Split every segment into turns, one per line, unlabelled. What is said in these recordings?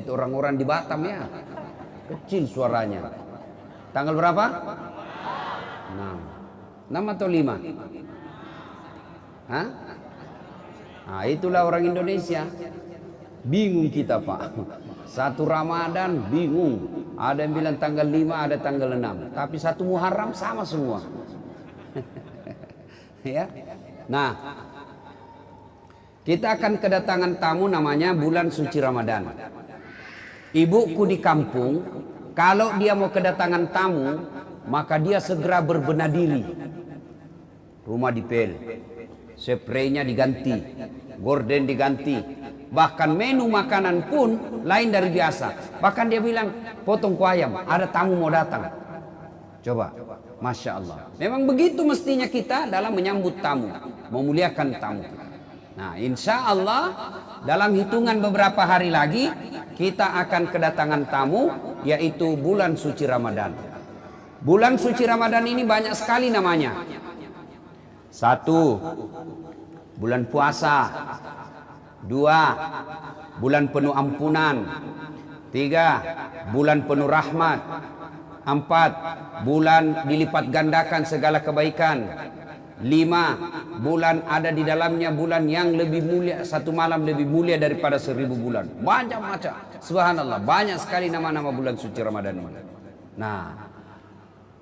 itu orang-orang di Batam ya. Kecil suaranya. Tanggal berapa? 6. 6 atau 5? Hah? Nah, itulah orang Indonesia. Bingung kita, Pak. Satu Ramadan bingung. Ada yang bilang tanggal 5, ada tanggal 6. Tapi satu Muharram sama semua. Ya. Nah, kita akan kedatangan tamu namanya bulan suci Ramadan. Ibuku di kampung, kalau dia mau kedatangan tamu, maka dia segera berbenah diri. Rumah dipel, spraynya diganti, gorden diganti, bahkan menu makanan pun lain dari biasa. Bahkan dia bilang, potong kuah ayam, ada tamu mau datang. Coba, Masya Allah. Memang begitu mestinya kita dalam menyambut tamu, memuliakan tamu. Nah, insya Allah dalam hitungan beberapa hari lagi kita akan kedatangan tamu, yaitu bulan suci Ramadan. Bulan suci Ramadan ini banyak sekali namanya. 1. Bulan puasa. 2. Bulan penuh ampunan. 3. Bulan penuh rahmat. 4. Bulan dilipat gandakan segala kebaikan. 5. Bulan ada di dalamnya bulan yang lebih mulia, satu malam lebih mulia daripada 1000 bulan. Banyak macam. Subhanallah, banyak sekali nama-nama bulan suci Ramadan ini. Nah,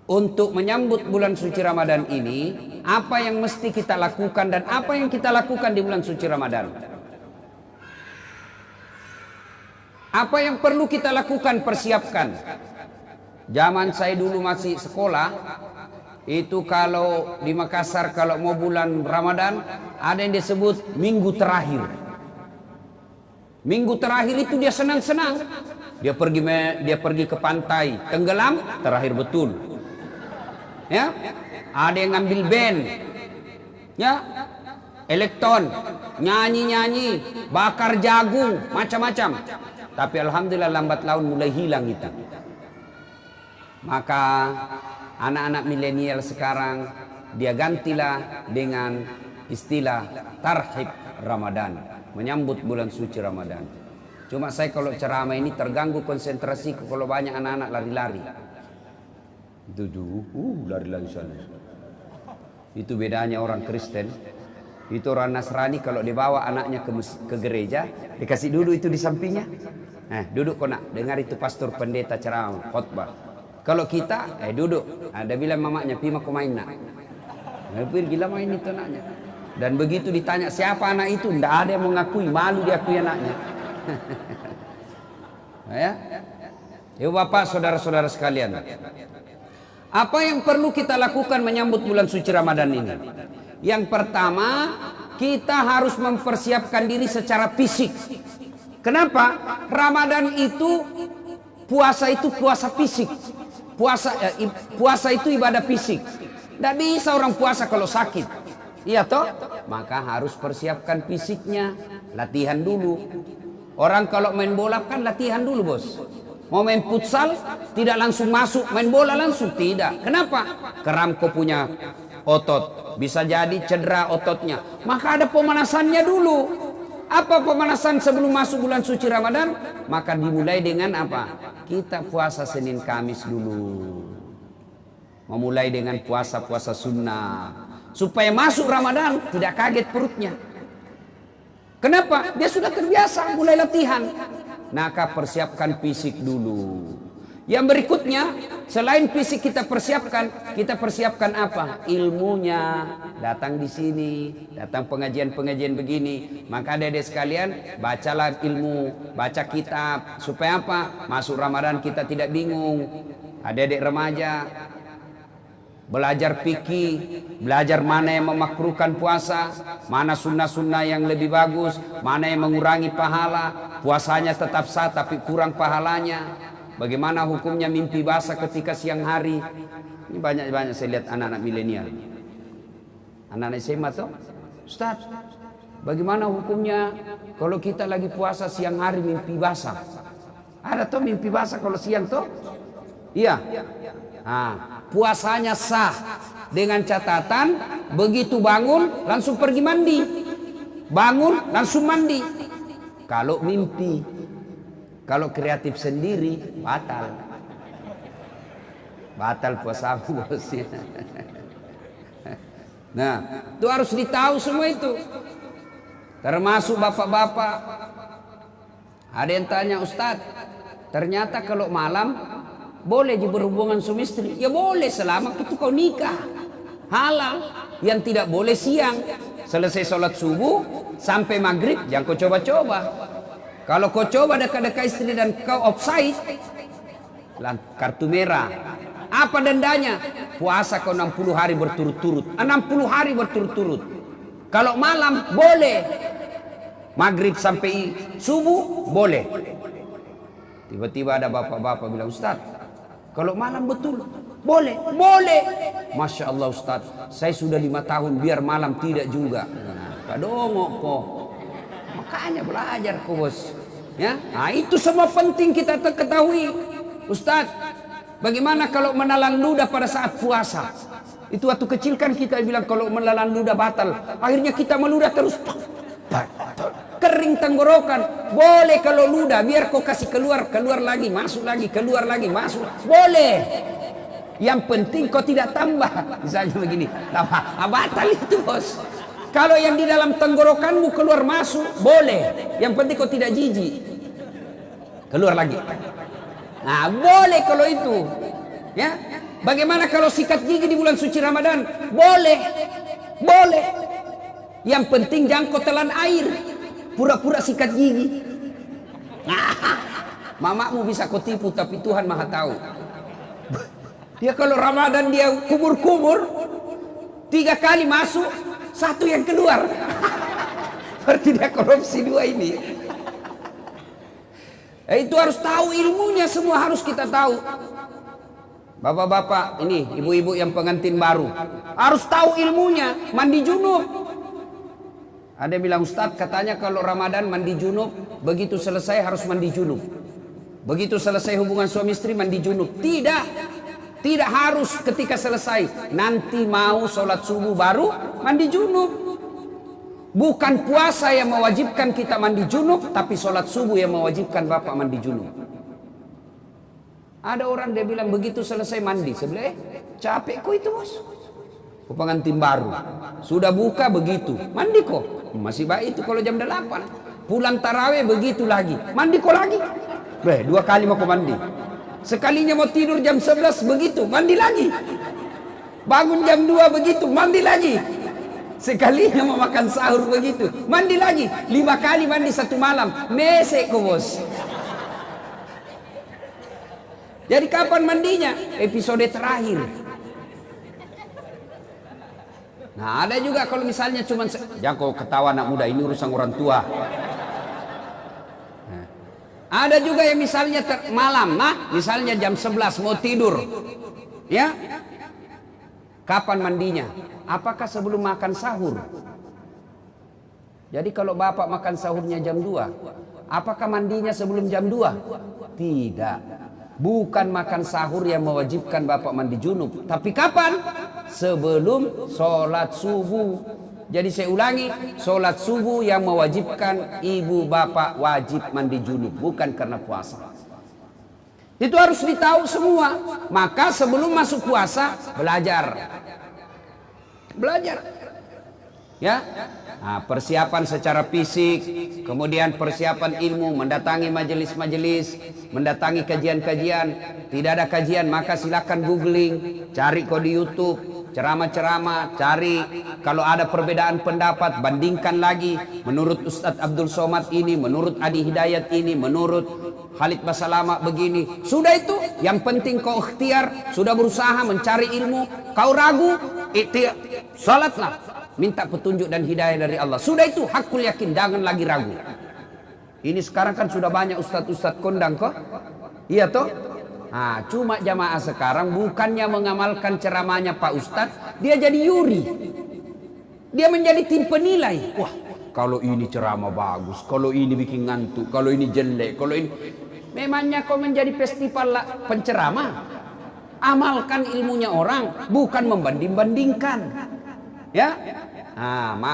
untuk menyambut bulan suci Ramadan ini, apa yang mesti kita lakukan dan apa yang kita lakukan di bulan suci Ramadan? Apa yang perlu kita lakukan, persiapkan? Zaman saya dulu masih sekolah, itu kalau di Makassar kalau mau bulan Ramadan ada yang disebut minggu terakhir. Minggu terakhir itu dia senang-senang. Dia pergi ke pantai, tenggelam, terakhir betul. Ya, ada yang ngambil band, ya, elektron, nyanyi-nyanyi, bakar jagung, macam-macam. Tapi alhamdulillah lambat laun mulai hilang itu. Maka anak-anak milenial sekarang dia gantilah dengan istilah tarhib Ramadan, menyambut bulan suci Ramadan. Cuma saya kalau ceramah ini terganggu konsentrasi kalau banyak anak-anak lari-lari. Lari-lari sana. Itu bedanya orang Kristen. Itu orang Nasrani kalau dibawa anaknya ke gereja, dikasih duduk itu di sampingnya. Duduk kau nak dengar itu pastor pendeta ceramah khotbah. Kalau kita duduk, ada bilang mamanya pi mau main nak. Gila main itu anaknya. Dan begitu ditanya siapa anak itu, ndak ada yang mengakui, malu diakui anaknya. Ya. Ya Bapak, saudara-saudara sekalian. Apa yang perlu kita lakukan menyambut bulan suci Ramadan ini? Yang pertama, kita harus mempersiapkan diri secara fisik. Kenapa? Ramadan itu, puasa itu puasa fisik. Puasa itu ibadah fisik. Tidak bisa orang puasa kalau sakit. Iya toh? Maka harus persiapkan fisiknya. Latihan dulu. Orang kalau main bola kan latihan dulu, bos. Mau main futsal tidak langsung masuk main bola langsung, tidak. Kenapa? Keram kau punya otot, bisa jadi cedera ototnya. Maka ada pemanasannya dulu. Apa pemanasan sebelum masuk bulan suci Ramadan? Maka dimulai dengan apa? Kita puasa Senin Kamis dulu. Memulai dengan puasa-puasa sunnah. Supaya masuk Ramadan tidak kaget perutnya. Kenapa? Dia sudah terbiasa mulai latihan. Maka persiapkan fisik dulu. Yang berikutnya, selain fisik kita persiapkan apa? Ilmunya. Datang di sini, datang pengajian-pengajian begini. Maka adik-adik sekalian, bacalah ilmu, baca kitab. Supaya apa? Masuk Ramadan kita tidak bingung. Adik-adik remaja, belajar fikih, belajar mana yang memakruhkan puasa, mana sunnah-sunnah yang lebih bagus, mana yang mengurangi pahala, puasanya tetap sah tapi kurang pahalanya. Bagaimana hukumnya mimpi basah ketika siang hari? Ini banyak-banyak saya lihat anak-anak milenial. Anak-anak SMA tuh, Ustaz, bagaimana hukumnya kalau kita lagi puasa siang hari mimpi basah? Ada tuh mimpi basah kalau siang tuh? Iya. Puasanya sah dengan catatan begitu bangun langsung pergi mandi, bangun langsung mandi. Kalau mimpi Kalau kreatif sendiri, batal. Batal puasa bosnya. Nah, itu harus ditahu semua itu. Termasuk bapak-bapak. Ada yang tanya, Ustadz, ternyata kalau malam boleh berhubungan suami istri. Ya boleh selama itu kau nikah. Halal. Yang tidak boleh siang. Selesai sholat subuh sampai maghrib, jangan kau coba-coba. Kalau kau coba dekat-dekat istri dan kau offside, kartu merah. Apa dendanya? Puasa kau 60 hari berturut-turut. 60 hari berturut-turut. Kalau malam boleh. Maghrib sampai subuh boleh. Tiba-tiba ada bapak-bapak bilang, Ustaz, kalau malam betul boleh. Boleh. Masya Allah Ustaz, saya sudah 5 tahun biar malam tidak juga. Kadongok kok. Makanya belajar kok bos. Ya, nah itu semua penting kita ketahui. Ustaz, bagaimana kalau menelan ludah pada saat puasa? Itu waktu kecil kan kita bilang kalau menelan ludah batal. Akhirnya kita meludah terus. Kering tenggorokan. Boleh kalau ludah, biar kau kasih keluar lagi, masuk lagi, keluar lagi, masuk. Boleh. Yang penting kau tidak tambah. Misalnya begini, tambah. Batal itu bos. Kalau yang di dalam tenggorokanmu keluar masuk, boleh. Yang penting kau tidak jijik. Keluar lagi. Nah, boleh kalau itu. Ya. Bagaimana kalau sikat gigi di bulan suci Ramadan? Boleh. Boleh. Yang penting jangan kau telan air. Pura-pura sikat gigi. Mamamu bisa kau tipu, tapi Tuhan Maha tahu. Dia kalau Ramadan dia kumur-kumur, 3 kali masuk, 1 yang keluar. Berarti dia korupsi 2 ini. Itu harus tahu ilmunya, semua harus kita tahu. Bapak-bapak ini, ibu-ibu yang pengantin baru, harus tahu ilmunya. Mandi junub. Ada yang bilang, Ustadz katanya kalau Ramadan mandi junub, begitu selesai harus mandi junub. Begitu selesai hubungan suami istri mandi junub. Tidak. Tidak harus ketika selesai. Nanti mau sholat subuh baru mandi junub. Bukan puasa yang mewajibkan kita mandi junub, tapi sholat subuh yang mewajibkan bapak mandi junub. Ada orang dia bilang begitu selesai mandi. Sebelah capek kok itu bos. Pengantin baru. Sudah buka begitu. Mandi kok. Masih baik itu kalau jam 8. Pulang tarawih begitu lagi. Mandi kok lagi. 2 kali mau mandi. Sekalinya mau tidur jam 11 begitu. Mandi lagi. Bangun jam 2 begitu. Mandi lagi. Sekalinya mau makan sahur begitu. Mandi lagi. 5 kali mandi satu malam. Mesek kok bos. Jadi kapan mandinya? Episode terakhir. Nah ada juga kalau misalnya cuman jangan kau ketawa anak muda, ini urusan orang tua. Nah, ada juga yang misalnya malam, misalnya jam 11 mau tidur, ya. Kapan mandinya? Apakah sebelum makan sahur? Jadi kalau bapak makan sahurnya jam 2, apakah mandinya sebelum jam 2? Tidak. Bukan makan sahur yang mewajibkan bapak mandi junub. Tapi kapan? Sebelum sholat subuh. Jadi saya ulangi, sholat subuh yang mewajibkan ibu bapak wajib mandi junub. Bukan karena puasa. Itu harus ditahu semua. Maka sebelum masuk puasa, belajar. Belajar. Ya. Nah, persiapan secara fisik, kemudian persiapan ilmu, mendatangi majelis-majelis, mendatangi kajian-kajian. Tidak ada kajian, maka silakan googling, cari kok di YouTube, ceramah-ceramah, cari kalau ada perbedaan pendapat, bandingkan lagi. Menurut Ustadz Abdul Somad ini, menurut Adi Hidayat ini, menurut Khalid Basalama begini. Sudah itu, yang penting kau ikhtiar, sudah berusaha mencari ilmu, kau ragu, ikhtiar, salatlah. Minta petunjuk dan hidayah dari Allah. Sudah itu hakul yakin, jangan lagi ragu. Ini sekarang kan sudah banyak ustadz-ustadz kondang kok. Iya toh? Nah, cuma jamaah sekarang bukannya mengamalkan ceramahnya Pak Ustadz, dia jadi yuri. Dia menjadi tim penilai. Wah, kalau ini ceramah bagus, kalau ini bikin ngantuk, kalau ini jelek, kalau ini. Memangnya kau menjadi festival penceramah? Amalkan ilmunya orang, bukan membanding-bandingkan. Ya,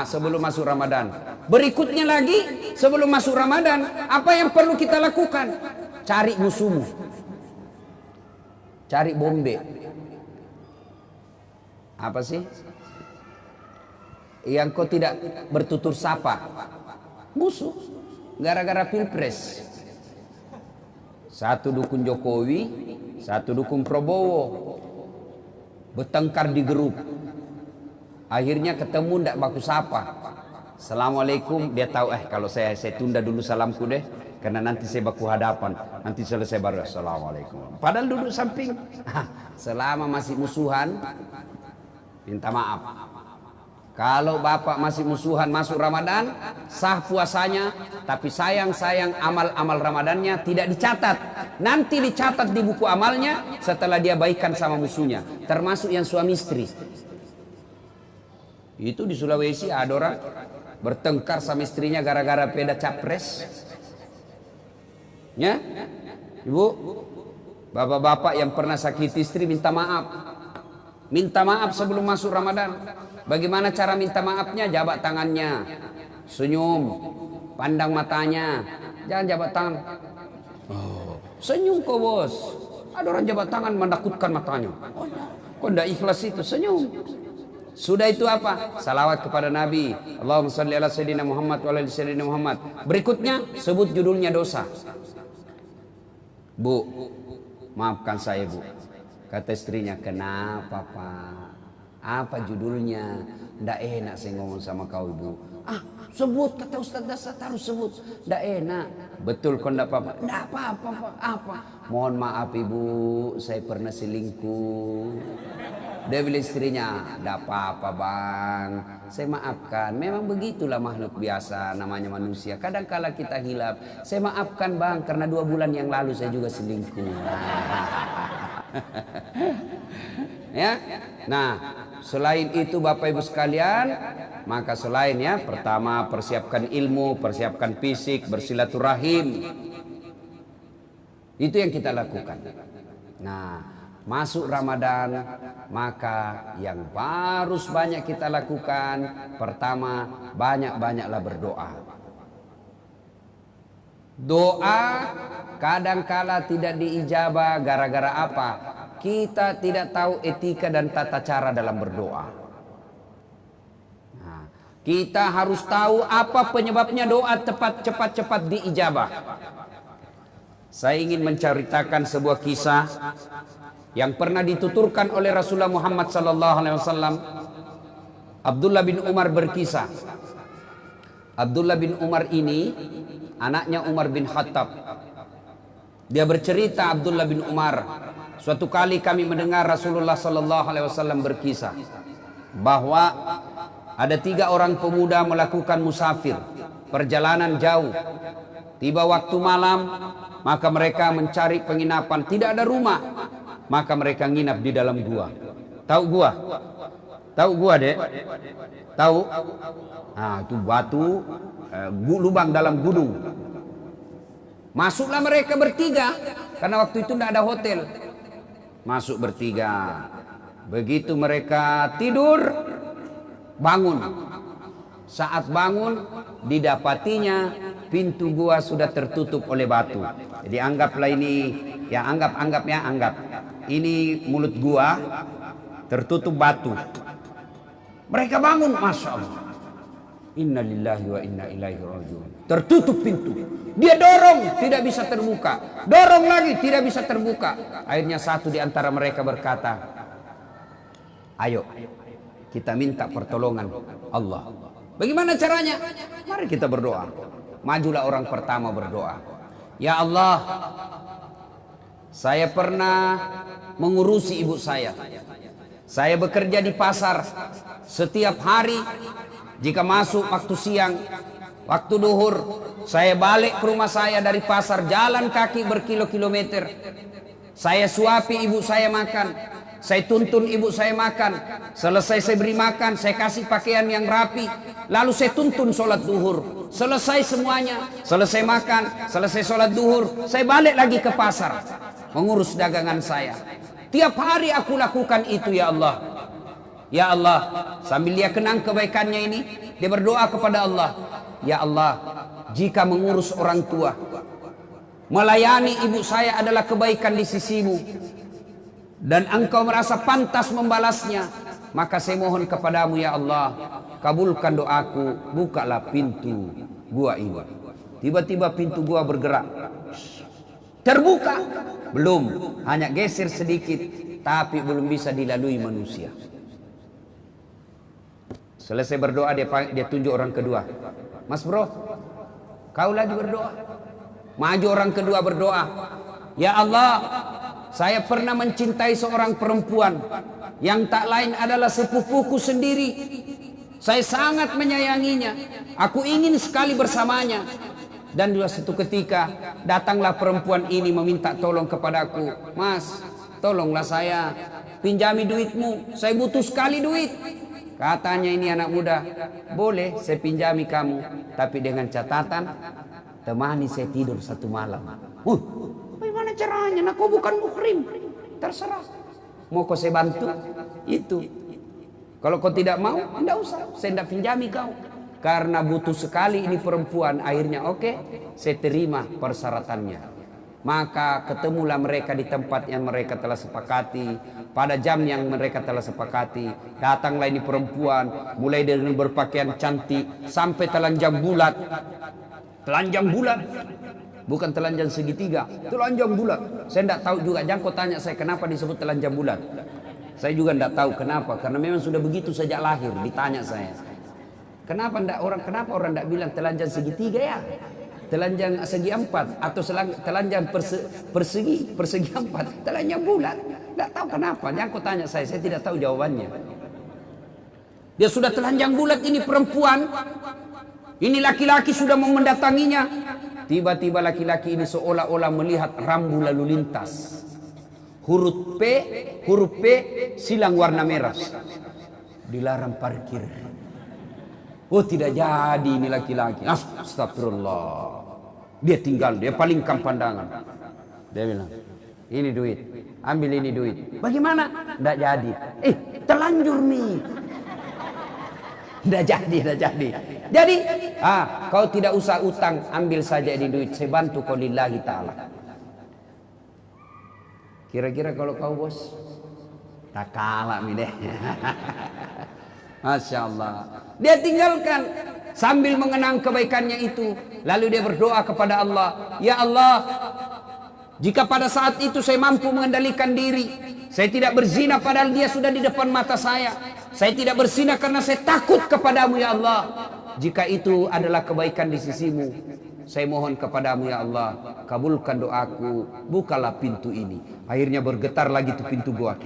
sebelum masuk Ramadan, Berikutnya lagi, sebelum masuk Ramadan, apa yang perlu kita lakukan? Cari musuhmu. Cari bombe. Apa sih? Yang kau tidak bertutur sapa. Musuh. Gara-gara pilpres. Satu dukung Jokowi, satu dukung Prabowo. Bertengkar di grup. Akhirnya ketemu ndak baku sapa. Assalamualaikum, dia tahu kalau saya tunda dulu salamku deh, karena nanti saya baku hadapan, nanti selesai baru assalamualaikum. Padahal duduk samping. Selama masih musuhan, minta maaf. Kalau bapak masih musuhan masuk Ramadan, sah puasanya, tapi sayang amal-amal Ramadannya tidak dicatat. Nanti dicatat di buku amalnya setelah dia baikan sama musuhnya, termasuk yang suami istri. Itu di Sulawesi ada orang bertengkar sama istrinya gara-gara beda capres. Ya, ibu, bapak-bapak yang pernah sakiti istri minta maaf. Minta maaf sebelum masuk Ramadan. Bagaimana cara minta maafnya? Jabat tangannya, senyum, pandang matanya, jangan jabat tangan. Oh, senyum kok bos. Ada orang jabat tangan menakutkan matanya. Oh, kok ndak ikhlas itu? Senyum. Sudah itu apa? Salawat kepada Nabi. Allahumma shalli ala sayyidina Muhammad wa ala sayyidina Muhammad. Berikutnya sebut judulnya dosa. Bu, maafkan saya bu. Kata istrinya, kenapa pak? Apa judulnya? Ndak enak saya ngomong sama kau ibu. Sebut, kata Ustaz Dasar harus sebut. Ndak enak. Betul kau ndak apa-apa? Ndak apa-apa pak. Apa? Mohon maaf ibu, saya pernah selingkuh. Dia bilang istrinya, ndak apa-apa bang, saya maafkan. Memang begitulah makhluk biasa, namanya manusia. Kadang-kala kita hilaf. Saya maafkan bang, karena 2 bulan yang lalu saya juga selingkuh. Ya, nah selain itu Bapak Ibu sekalian, maka selain ya, pertama persiapkan ilmu, persiapkan fisik, bersilaturahim. Itu yang kita lakukan. Nah, masuk Ramadan, maka yang harus banyak kita lakukan, pertama banyak-banyaklah berdoa. Doa kadangkala tidak diijabah gara-gara apa? Kita tidak tahu etika dan tata cara dalam berdoa. Nah, kita harus tahu apa penyebabnya doa cepat diijabah. Saya ingin menceritakan sebuah kisah yang pernah dituturkan oleh Rasulullah Muhammad SAW. Abdullah bin Umar berkisah. Abdullah bin Umar ini anaknya Umar bin Khattab. Dia bercerita, Abdullah bin Umar, suatu kali kami mendengar Rasulullah SAW berkisah bahwa ada 3 orang pemuda melakukan musafir, perjalanan jauh. Tiba waktu malam, maka mereka mencari penginapan, tidak ada rumah. Maka mereka nginap di dalam gua. Tahu gua? Tahu gua, Dek? Tahu? Nah, itu batu, lubang dalam gunung. Masuklah mereka bertiga, karena waktu itu tidak ada hotel. Masuk bertiga. Begitu mereka tidur, bangun. Saat bangun, didapatinya pintu gua sudah tertutup oleh batu. Jadi anggaplah ini, ya anggap. Ini mulut gua tertutup batu. Mereka bangun, Masya Allah. Inna lillahi wa inna ilaihi rajiun. Tertutup pintu. Dia dorong, tidak bisa terbuka. Dorong lagi, tidak bisa terbuka. Akhirnya satu di antara mereka berkata, ayo kita minta pertolongan Allah. Bagaimana caranya? Mari kita berdoa. Majulah orang pertama berdoa. Ya Allah, saya pernah mengurusi ibu saya. Saya bekerja di pasar. Setiap hari, jika masuk waktu siang, waktu duhur, saya balik ke rumah saya dari pasar, jalan kaki berkilo-kilometer. Saya suapi ibu saya makan, saya tuntun ibu saya makan. Selesai saya beri makan, saya kasih pakaian yang rapi, lalu saya tuntun sholat duhur. Selesai semuanya, selesai makan, selesai sholat duhur, saya balik lagi ke pasar, mengurus dagangan saya. Tiap hari aku lakukan itu, ya Allah. Ya Allah, sambil dia kenang kebaikannya ini, dia berdoa kepada Allah. ya Allah, jika mengurus orang tua, melayani ibu saya adalah kebaikan di sisimu, dan engkau merasa pantas membalasnya, maka saya mohon kepadamu ya Allah, kabulkan doaku, bukalah pintu gua ini. Tiba-tiba pintu gua bergerak, terbuka, belum, hanya geser sedikit, tapi belum bisa dilalui manusia. Selesai berdoa, dia tunjuk orang kedua. Mas bro, kau lagi berdoa. Maju orang kedua berdoa, ya Allah, saya pernah mencintai seorang perempuan yang tak lain adalah sepupuku sendiri. Saya sangat menyayanginya, aku ingin sekali bersamanya. Dan di suatu ketika datanglah perempuan ini meminta tolong kepadaku, Mas, tolonglah saya, pinjami duitmu, saya butuh sekali duit. Katanya ini anak muda, boleh saya pinjami kamu, tapi dengan catatan, temani saya tidur satu malam. Bagaimana caranya? Nah, kau bukan muhrim, terserah. Mau kau saya bantu? Itu. Kalau kau tidak mau, tidak usah, saya tidak pinjami kau. Karena butuh sekali ini perempuan, akhirnya oke, saya terima persyaratannya. Maka ketemulah mereka di tempat yang mereka telah sepakati, pada jam yang mereka telah sepakati. Datanglah ini perempuan, mulai dengan berpakaian cantik sampai telanjang bulat. Telanjang bulat, bukan telanjang segitiga, telanjang bulat. Saya tidak tahu juga, jangan kau tanya saya kenapa disebut telanjang bulat. Saya juga tidak tahu kenapa, karena memang sudah begitu sejak lahir. Ditanya saya, kenapa orang tidak bilang telanjang segitiga ya? Telanjang segi empat atau telanjang persegi empat, telanjang bulat. Tidak tahu kenapa. Jangan kau tanya saya tidak tahu jawabannya. Dia sudah telanjang bulat ini perempuan. Ini laki-laki sudah mau mendatanginya. Tiba-tiba laki-laki ini seolah-olah melihat rambu lalu lintas. Huruf P silang warna merah. Dilarang parkir. Oh, tidak jadi ini laki-laki. Astagfirullah. Dia tinggal, dia palingkan pandangan. Dia bilang, ini duit, ambil ini duit. Bagaimana? Tidak jadi. Terlanjur nih. Tidak jadi. Jadi, kau tidak usah utang, ambil saja ini duit. Saya bantu kau lillahi ta'ala. Kira-kira kalau kau bos, tak kalah nih deh. Masya Allah. Dia tinggalkan sambil mengenang kebaikannya itu. Lalu dia berdoa kepada Allah, ya Allah, jika pada saat itu saya mampu mengendalikan diri, saya tidak berzina padahal dia sudah di depan mata saya. Saya tidak berzina karena saya takut kepadamu ya Allah. Jika itu adalah kebaikan di sisimu, saya mohon kepadamu ya Allah, kabulkan doaku, bukalah pintu ini. Akhirnya bergetar lagi tuh pintu gua,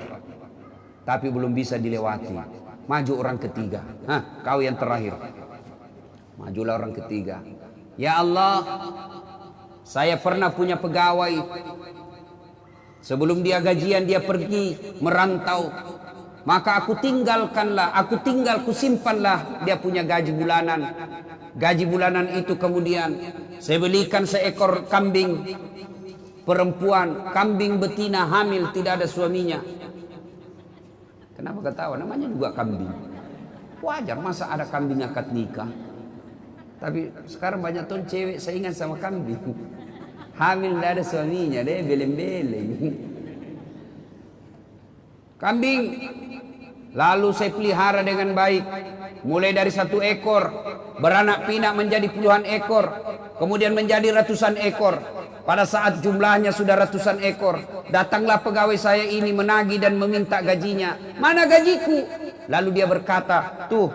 tapi belum bisa dilewati. Maju orang ketiga. Kau yang terakhir. Majulah orang ketiga. Ya Allah, saya pernah punya pegawai. Sebelum dia gajian dia pergi merantau. Maka aku simpanlah dia punya gaji bulanan. Gaji bulanan itu kemudian saya belikan seekor kambing perempuan, kambing betina hamil tidak ada suaminya. Kenapa ketawa? Namanya juga kambing. Wajar, masa ada kambing akad nikah. Tapi sekarang banyak tuh cewek saingan sama kambing. Hamil tidak ada suaminya, deh beleng-beleng. Kambing. Lalu saya pelihara dengan baik. Mulai dari 1 ekor, beranak pinak menjadi puluhan ekor, kemudian menjadi ratusan ekor. Pada saat jumlahnya sudah ratusan ekor, datanglah pegawai saya ini menagih dan meminta gajinya. Mana gajiku? Lalu dia berkata, tuh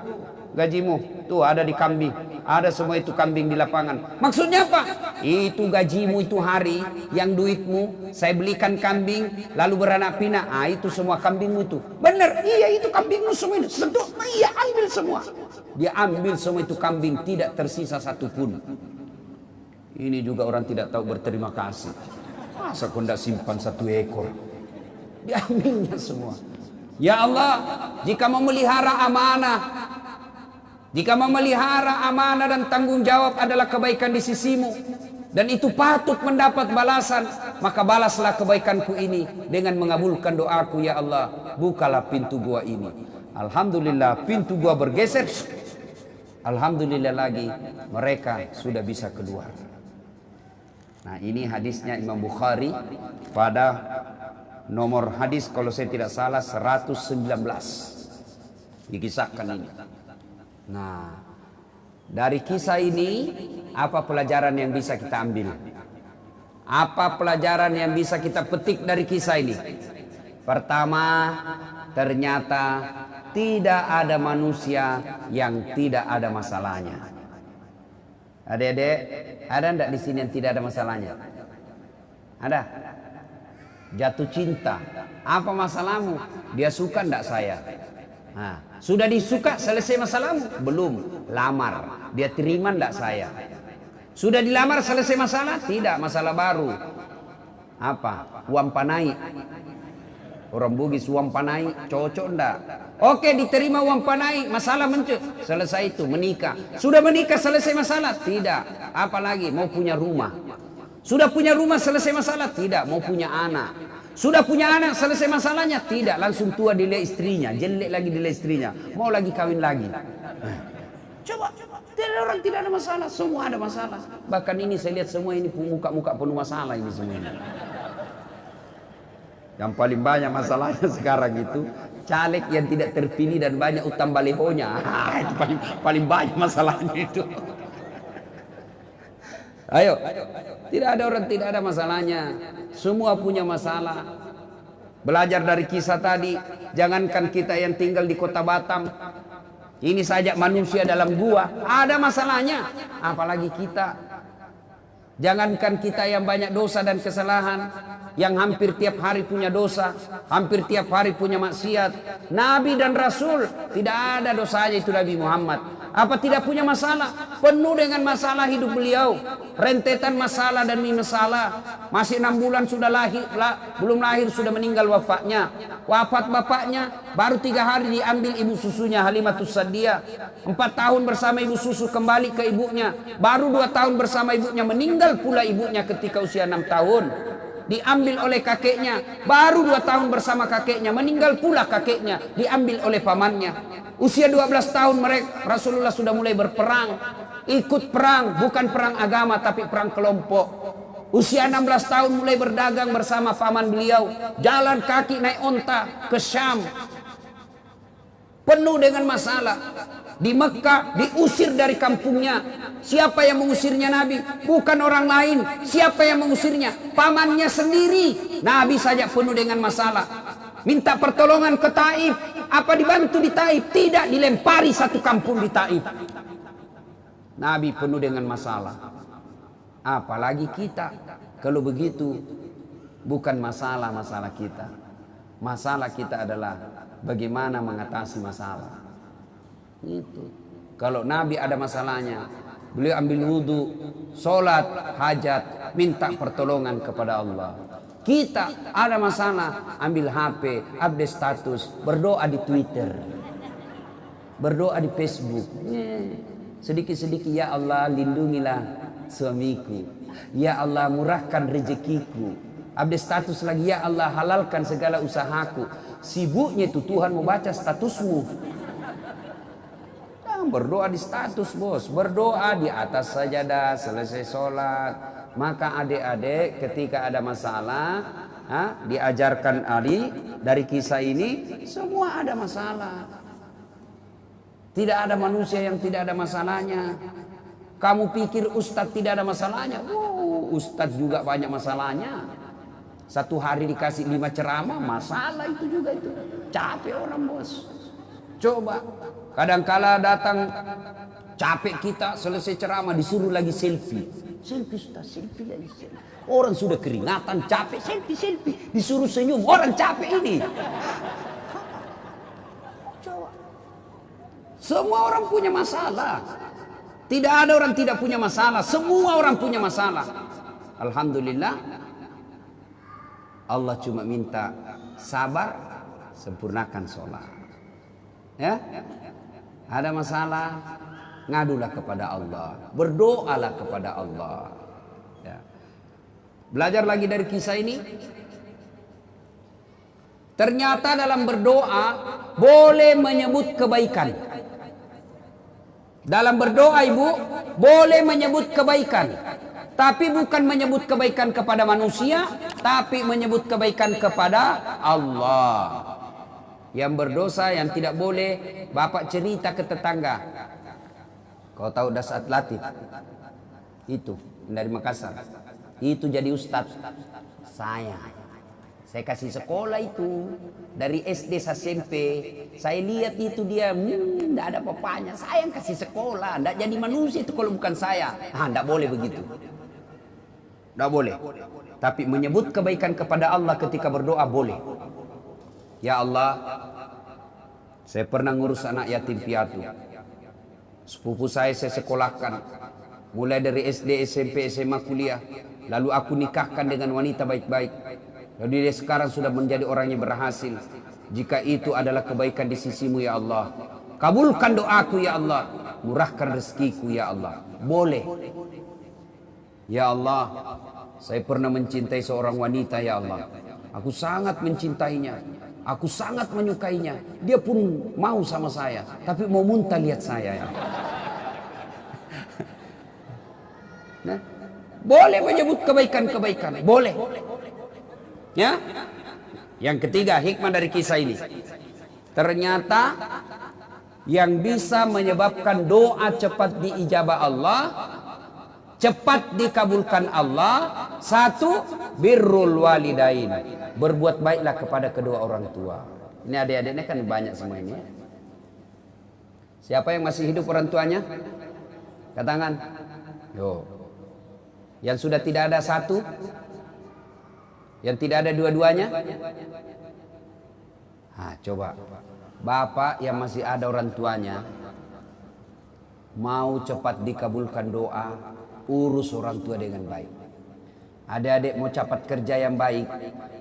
gajimu, tuh ada di kambing. Ada semua itu kambing di lapangan. Maksudnya apa? Itu gajimu itu hari yang duitmu saya belikan kambing lalu beranak pinak. Itu semua kambingmu itu. Benar, iya itu kambingmu semua itu. Seduk, iya ambil semua. Dia ambil semua itu kambing, tidak tersisa satupun. Ini juga orang tidak tahu berterima kasih. Masa kau tidak simpan 1 ekor? Diambilnya semua. Ya Allah, jika memelihara amanah, jika memelihara amanah dan tanggung jawab adalah kebaikan di sisimu, dan itu patut mendapat balasan, maka balaslah kebaikanku ini dengan mengabulkan doaku ya Allah, bukalah pintu gua ini. Alhamdulillah pintu gua bergeser. Alhamdulillah lagi mereka sudah bisa keluar. Nah, ini hadisnya Imam Bukhari pada nomor hadis kalau saya tidak salah 119. Dikisahkan ini. Nah, dari kisah ini apa pelajaran yang bisa kita ambil? Apa pelajaran yang bisa kita petik dari kisah ini? Pertama, ternyata tidak ada manusia yang tidak ada masalahnya. Adik-adik, ada enggak di sini yang tidak ada masalahnya? Ada? Jatuh cinta. Apa masalahmu? Dia suka enggak saya? Nah, sudah disuka, selesai masalahmu? Belum. Lamar. Dia terima enggak saya? Sudah dilamar, selesai masalah? Tidak, masalah baru. Apa? Uang panai. Orang Bugis uang panai, cocok enggak? Oke, diterima uang panai, masalah muncul. Selesai itu, menikah. Sudah menikah, selesai masalah? Tidak. Apalagi mau punya rumah. Sudah punya rumah, selesai masalah? Tidak. Mau punya anak. Sudah punya anak, selesai masalahnya? Tidak. Langsung tua dilihat istrinya, jelek lagi dilihat istrinya. Mau lagi kawin lagi. Coba, tidak ada orang tidak ada masalah, semua ada masalah. Bahkan ini saya lihat semua ini muka-muka penuh masalah ini semua ini. Yang paling banyak masalahnya sekarang itu caleg yang tidak terpilih dan banyak utang balihonya. Itu paling banyak masalahnya itu. Ayo, tidak ada orang tidak ada masalahnya. Semua punya masalah. Belajar dari kisah tadi, jangankan kita yang tinggal di kota Batam. Ini saja manusia dalam gua ada masalahnya, apalagi kita. Jangankan kita yang banyak dosa dan kesalahan, yang hampir tiap hari punya dosa, hampir tiap hari punya maksiat. Nabi dan Rasul tidak ada dosanya itu Nabi Muhammad. Apa tidak punya masalah? Penuh dengan masalah hidup beliau. Rentetan masalah dan masalah. Masih 6 bulan sudah lahir, belum lahir sudah meninggal wafatnya. Wafat bapaknya baru 3 hari diambil ibu susunya Halimatus Sa'diyah. 4 tahun bersama ibu susu kembali ke ibunya. Baru 2 tahun bersama ibunya meninggal pula ibunya ketika usia 6 tahun. Diambil oleh kakeknya. Baru 2 tahun bersama kakeknya meninggal pula kakeknya. Diambil oleh pamannya. Usia 12 tahun mereka Rasulullah sudah mulai berperang. Ikut perang, bukan perang agama tapi perang kelompok. Usia 16 tahun mulai berdagang bersama paman beliau. Jalan kaki naik onta ke Syam. Penuh dengan masalah. Di Mekah diusir dari kampungnya. Siapa yang mengusirnya Nabi? Bukan orang lain. Siapa yang mengusirnya? Pamannya sendiri. Nabi saja penuh dengan masalah. Minta pertolongan ke Taif. Apa dibantu di Taif? Tidak, dilempari satu kampung di Taif. Nabi penuh dengan masalah. Apalagi kita. Kalau begitu bukan masalah kita. Masalah kita adalah bagaimana mengatasi masalah. Itu. Kalau Nabi ada masalahnya, beliau ambil wudhu, sholat, hajat, minta pertolongan kepada Allah. Kita ada masalah, ambil HP, update status, berdoa di Twitter, berdoa di Facebook. Sedikit-sedikit, ya Allah lindungilah suamiku, ya Allah murahkan rezekiku. Update status lagi, ya Allah halalkan segala usahaku. Sibuknya itu Tuhan mau baca statusmu. Berdoa di status bos, berdoa di atas sajadah selesai sholat. Maka adik-adik ketika ada masalah, diajarkan Ali dari kisah ini, semua ada masalah. Tidak ada manusia yang tidak ada masalahnya. Kamu pikir ustadz tidak ada masalahnya? Ustadz juga banyak masalahnya. Satu hari dikasih 5 ceramah, masalah itu juga itu. Capek orang bos. Coba, kadangkala datang capek kita selesai ceramah disuruh lagi selfie. Selfie sudah selfie lagi selfie. Orang sudah keringatan capek selfie. Disuruh senyum, orang capek ini. Coba. Semua orang punya masalah. Tidak ada orang tidak punya masalah. Semua orang punya masalah. Alhamdulillah. Allah cuma minta sabar, sempurnakan sholat. Ya, ada masalah, ngadulah kepada Allah, berdoalah kepada Allah. Ya. Belajar lagi dari kisah ini. Ternyata dalam berdoa boleh menyebut kebaikan. Dalam berdoa ibu boleh menyebut kebaikan, tapi bukan menyebut kebaikan kepada manusia, tapi menyebut kebaikan kepada Allah. Yang berdosa yang tidak boleh, bapak cerita ke tetangga, kau tahu Dasat Latif itu dari Makassar, itu jadi ustadz. Saya kasih sekolah itu dari SD SMP. Saya lihat itu dia tidak ada apa-apanya. Saya yang kasih sekolah, tidak jadi manusia itu kalau bukan saya. Tidak boleh begitu, tidak boleh. Tapi menyebut kebaikan kepada Allah ketika berdoa boleh. Ya Allah, saya pernah ngurus anak yatim piatu. Sepupu saya sekolahkan mulai dari SD, SMP, SMA, kuliah. Lalu aku nikahkan dengan wanita baik-baik. Lalu dia sekarang sudah menjadi orang yang berhasil. Jika itu adalah kebaikan di sisimu ya Allah, kabulkan doaku ya Allah, murahkan rezekiku ya Allah. Boleh. Ya Allah, saya pernah mencintai seorang wanita ya Allah. Aku sangat mencintainya. Aku sangat menyukainya. Dia pun mau sama saya, tapi mau muntah lihat saya ya. Nah, boleh menyebut kebaikan-kebaikan, boleh. Ya. Yang ketiga, hikmah dari kisah ini. Ternyata yang bisa menyebabkan doa cepat diijabah Allah, cepat dikabulkan Allah, satu, birrul walidain, berbuat baiklah kepada kedua orang tua. Ini adik-adiknya kan banyak semua ini. Siapa yang masih hidup orang tuanya? Katakan. Yo. Yang sudah tidak ada satu, yang tidak ada dua-duanya. Coba bapak yang masih ada orang tuanya, mau cepat dikabulkan doa, urus orang tua dengan baik. Adik-adik mau cepat kerja yang baik,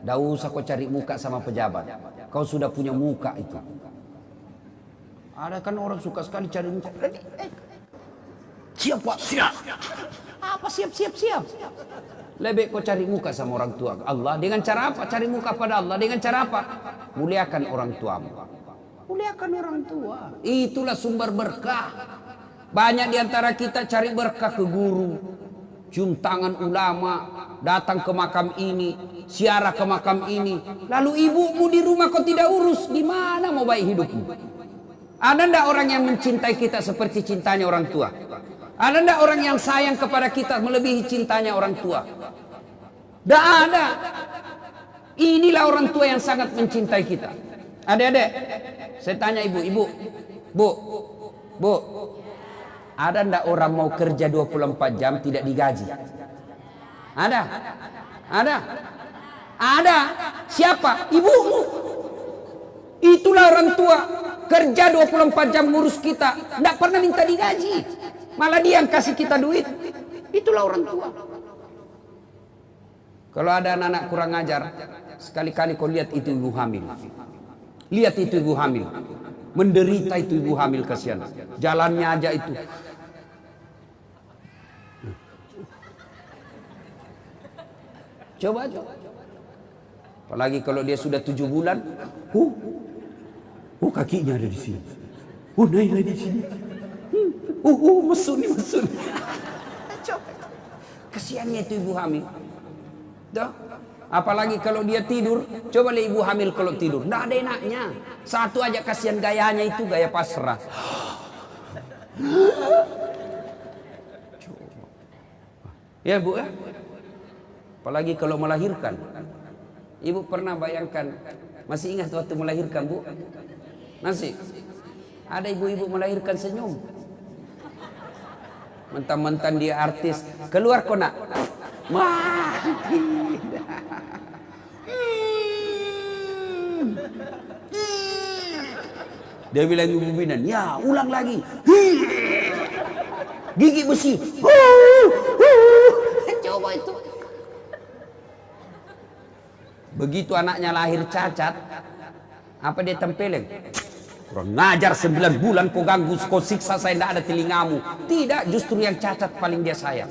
tidak usah kau cari muka sama pejabat. Kau sudah punya muka itu. Ada kan orang suka sekali cari muka. Siap pak, siap. Apa siap? Lebih kau cari muka sama orang tua Allah. Dengan cara apa? Cari muka pada Allah. Dengan cara apa? Muliakan orang tuamu. Muliakan orang tua. Itulah sumber berkah. Banyak diantara kita cari berkah ke guru, cium tangan ulama, datang ke makam ini, ziarah ke makam ini. Lalu ibumu di rumah kau tidak urus. Gimana mau baik hidupmu? Ada ndak orang yang mencintai kita seperti cintanya orang tua? Ada ndak orang yang sayang kepada kita melebihi cintanya orang tua? Tidak ada. Inilah orang tua yang sangat mencintai kita. Adik-adik, saya tanya ibu, bu, ada ndak orang mau kerja 24 jam tidak digaji? Ada? Ada. Siapa? Ibumu. Itulah orang tua. Kerja 24 jam ngurus kita, tidak pernah minta digaji. Malah dia yang kasih kita duit. Itulah orang tua. Kalau ada anak-anak kurang ajar, sekali-kali kau lihat itu ibu hamil. Lihat itu ibu hamil. Menderita itu ibu hamil, kasihan. Jalannya aja itu. Coba. Apalagi kalau dia sudah 7 bulan. Kakinya ada di sini. Naik di sini. Mesun. Coba. Kesiannya itu ibu hamil. Tuh. Apalagi kalau dia tidur. Coba lihat ibu hamil kalau tidur. Nggak ada enaknya. Satu aja kasihan gayanya itu, gaya pasrah. Ya bu ya. Apalagi kalau melahirkan. Ibu pernah bayangkan. Masih ingat waktu melahirkan bu? Masih. Ada ibu-ibu melahirkan senyum. Mentang-mentang dia artis, keluar kok nak. Dia bilang ibu binan, ya ulang lagi. Gigi besi. Coba itu. Begitu anaknya lahir cacat, apa dia tempelin? Kurang ngajar 9 bulan kau ganggu, kau siksa saya, tidak ada telingamu. Tidak, justru yang cacat paling dia sayang.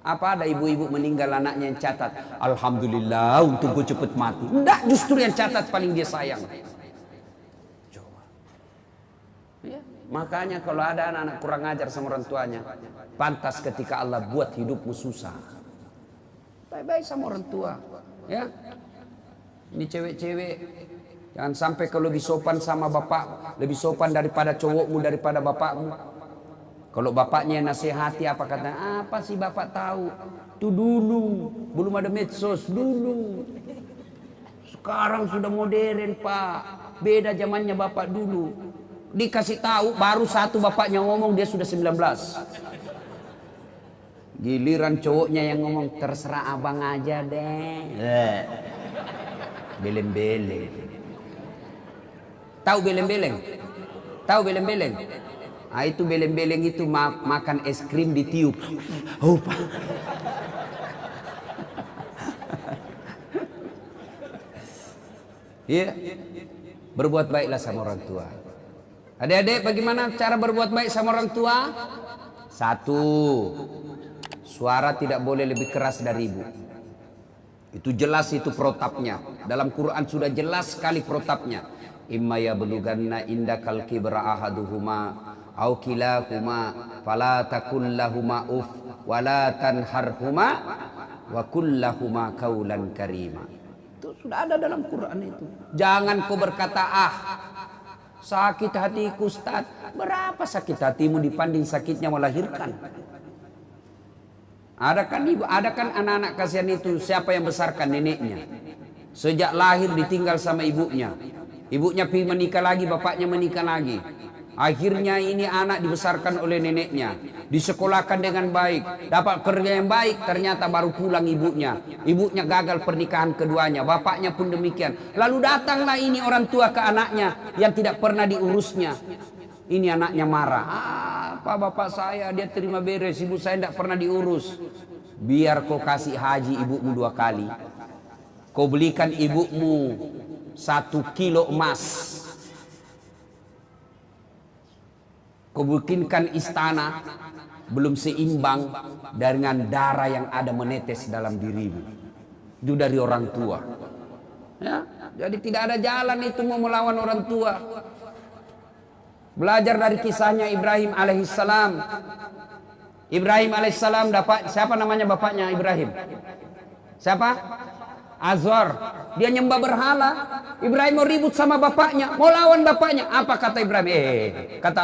Apa ada ibu-ibu meninggal anaknya yang cacat? Alhamdulillah untuk gue cepet mati. Tidak, justru yang cacat paling dia sayang. Coba. Ya. Makanya kalau ada anak-anak kurang ajar sama orang tuanya, pantas ketika Allah buat hidupmu susah. Baik-baik sama orang tua, ya. Ini cewek-cewek, jangan sampai kalau lebih sopan sama bapak, lebih sopan daripada cowokmu, daripada bapakmu. Kalau bapaknya nasihati apa kata, apa sih bapak tahu? Itu dulu, belum ada medsos dulu. Sekarang sudah modern pak, beda zamannya bapak dulu. Dikasih tahu baru satu bapaknya ngomong dia sudah 19. Giliran cowoknya yang ngomong terserah abang aja deh. Beleng-beleng. Tahu beleng-beleng? Tahu beleng-beleng? Ah itu beleng-beleng itu makan es krim ditiup. Oh, Pak. Iya. Berbuat baiklah sama orang tua. Adik-adik, bagaimana cara berbuat baik sama orang tua? Satu, suara tidak boleh lebih keras dari ibu. Itu jelas, itu protapnya. Dalam Quran sudah jelas sekali protapnya. Imma yablughanna indakal kibra ahaduhuma aw kilahuma fala takul lahuma uf wala tanharhuma wa kullahuma qaulan karima. Itu sudah ada dalam Quran itu. Jangan kau berkata sakit hatiku Ustaz. Berapa sakit hatimu dibanding sakitnya melahirkan? Ada kan anak-anak kasihan itu siapa yang besarkan? Neneknya. Sejak lahir ditinggal sama ibunya. Ibunya pergi menikah lagi, bapaknya menikah lagi. Akhirnya ini anak dibesarkan oleh neneknya, disekolahkan dengan baik, dapat kerja yang baik, ternyata baru pulang ibunya. Ibunya gagal pernikahan keduanya, bapaknya pun demikian. Lalu datanglah ini orang tua ke anaknya yang tidak pernah diurusnya. Ini anaknya marah. Apa bapak saya, dia terima beres, ibu saya tidak pernah diurus. Biar kau kasih haji ibumu 2 kali. Kau belikan ibumu 1 kilo emas. Kau bikinkan istana belum seimbang dengan darah yang ada menetes dalam dirimu. Itu dari orang tua. Ya, jadi tidak ada jalan itu mau melawan orang tua. Belajar dari kisahnya Ibrahim alaihissalam. Ibrahim alaihissalam dapat siapa namanya bapaknya Ibrahim? Siapa? Azor. Dia nyembah berhala. Ibrahim mau ribut sama bapaknya, mau lawan bapaknya. Apa kata Ibrahim? Kata